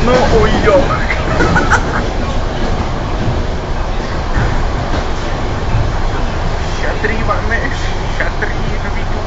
Ну, уёбок. Смотри, Ванеш, смотри на видео.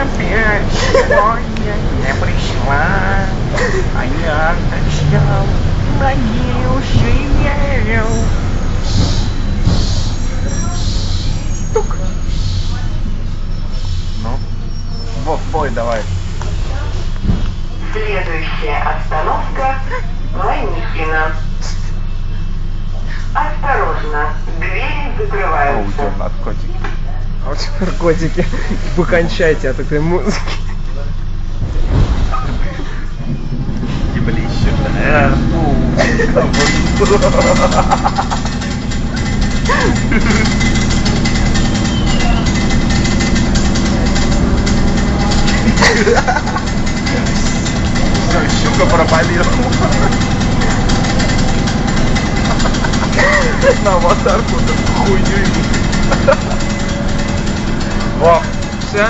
Опять сегодня не пришла, а я так ждал, надеялся. Тук. Ну, пой, давай. Следующая остановка Ланикина. Осторожно, двери закрываются. Наркотики. А вот наркотики. Вы кончайте от этой музыки. Еблище. Все, щука пропалила. На аватарку хуйню. О, все.